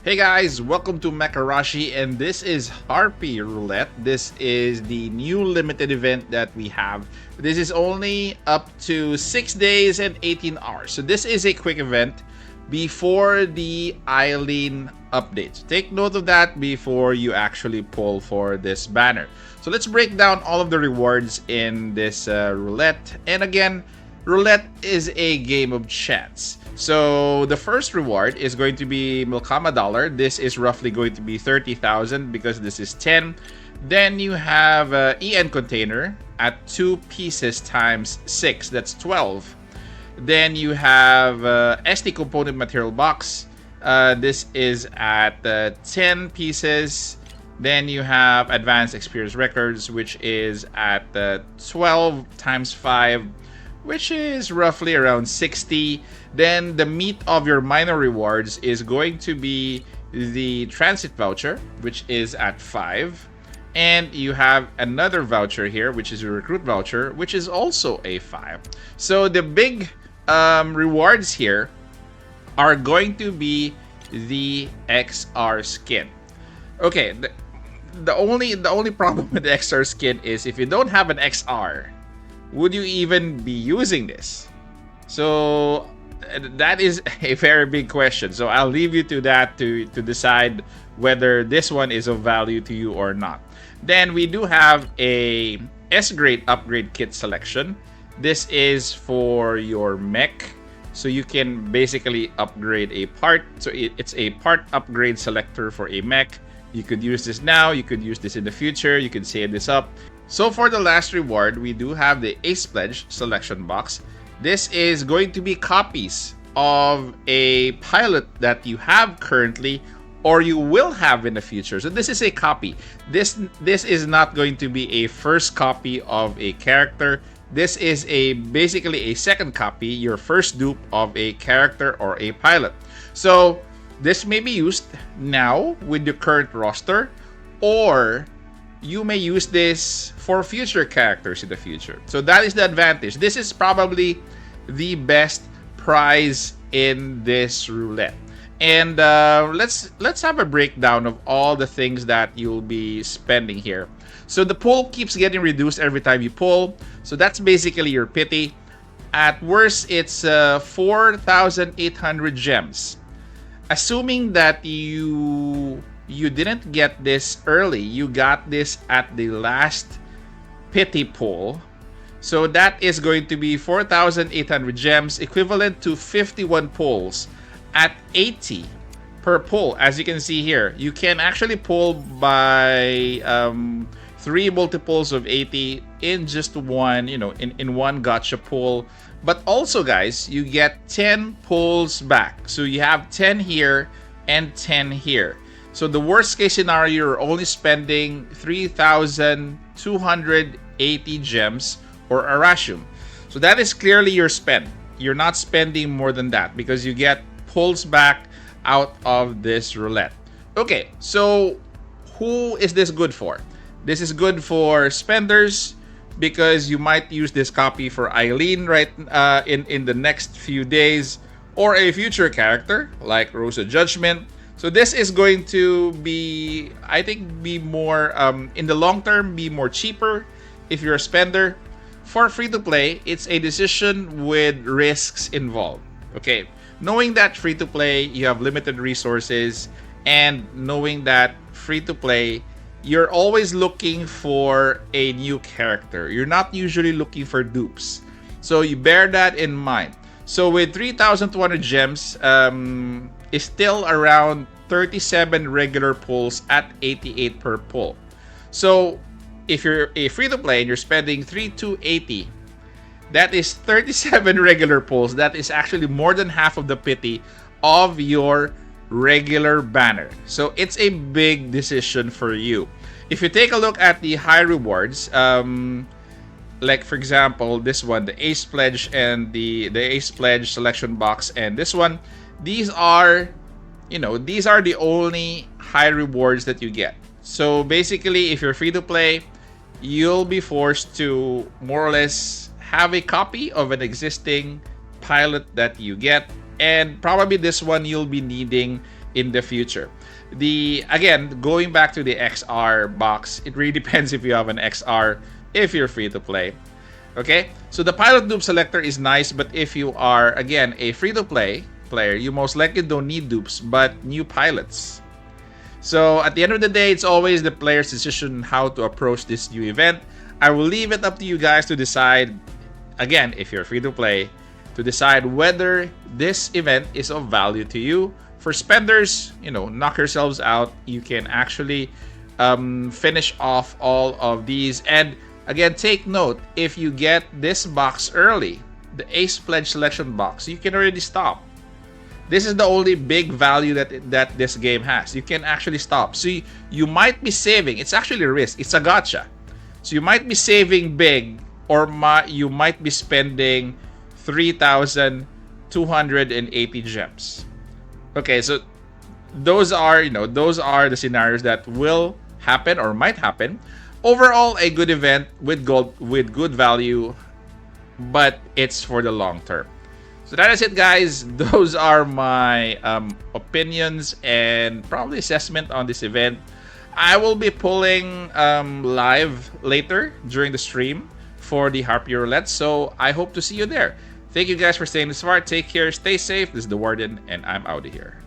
Hey guys, welcome to Mecharashi, and this is Harpy Roulette. This is the new limited event that we have. This is only up to 6 days and 18 hours. So this is a quick event before the Eileen update. So take note of that before you actually pull for this banner. So let's break down all of the rewards in this roulette. And again, roulette is a game of chance. So the first reward is going to be Milkama dollar. This is roughly going to be 30,000 because this is 10. Then you have EN container at 2 pieces times 6. That's 12. Then you have SD component material box. This is at 10 pieces. Then you have advanced experience records, which is at 12 times 5, which is roughly around 60. Then the meat of your minor rewards is going to be the transit voucher, which is at 5. And you have another voucher here, which is a recruit voucher, which is also a 5. So the big rewards here are going to be the XR skin. Okay, the only problem with the XR skin is if you don't have an XR, would you even be using this? So that is a very big question. So I'll leave you to that to decide whether this one is of value to you or not. Then we do have a S grade upgrade kit selection. This is for your mech. So you can basically upgrade a part. So it's a part upgrade selector for a mech. You could use this now, you could use this in the future, you could save this up. So for the last reward, we do have the Ace Pledge selection box. This is going to be copies of a pilot that you have currently or you will have in the future. So this is a copy. This is not going to be a first copy of a character. This is basically a second copy, your first dupe of a character or a pilot. So this may be used now with your current roster, or you may use this for future characters in the future. So that is the advantage. This is probably the best prize in this roulette. And let's have a breakdown of all the things that you'll be spending here. So the pull keeps getting reduced every time you pull. So that's basically your pity. At worst, it's 4,800 gems. Assuming that you didn't get this early, you got this at the last pity pull. So that is going to be 4,800 gems, equivalent to 51 pulls at 80 per pull. As you can see here, you can actually pull by 3 multiples of 80 in just one, in one gotcha pull. But also, guys, you get 10 pulls back. So you have 10 here and 10 here. So the worst case scenario, you're only spending 3,280 gems or Arashum. So that is clearly your spend. You're not spending more than that because you get pulls back out of this roulette. Okay, so who is this good for? This is good for spenders because you might use this copy for Eileen in the next few days, or a future character like Rosa Judgment. So this is going to be, I think, be more in the long term, be more cheaper if you're a spender. For free to play, it's a decision with risks involved. Okay, knowing that free to play, you have limited resources, and knowing that free to play, you're always looking for a new character. You're not usually looking for dupes. So you bear that in mind. So with 3,200 gems, is still around 37 regular pulls at 88 per pull. So if you're a free to play and you're spending 3,280, that is 37 regular pulls. That is actually more than half of the pity of your regular banner. So it's a big decision for you. If you take a look at the high rewards, like for example this one, the Ace Pledge and the Ace Pledge selection box, and this one, these are the only high rewards that you get. So basically, if you're free to play, you'll be forced to more or less have a copy of an existing pilot that you get, and probably this one you'll be needing in the future. Again, going back to the XR box, it really depends if you have an XR, if you're free to play. Okay, so the pilot dupe selector is nice, but if you are, again, a free to play player, you most likely don't need dupes but new pilots. So at the end of the day, it's always the player's decision how to approach this new event. I will leave it up to you guys to decide, again, if you're free to play, to decide whether this event is of value to you. For spenders, knock yourselves out. You can actually finish off all of these. And again, take note, if you get this box early, the Ace Pledge Selection box, you can already stop. This is the only big value that this game has. You can actually stop. So you might be saving. It's actually a risk. It's a gacha. So you might be saving big, or you might be spending 3,280 gems. Okay, so those are the scenarios that will happen or might happen. Overall, a good event with good value, but it's for the long term. So that is it, guys. Those are my opinions and probably assessment on this event. I will be pulling live later during the stream for the Harpy Roulette, so I hope to see you there. Thank you guys for staying this far. Take care, stay safe. This is the Warden, and I'm out of here.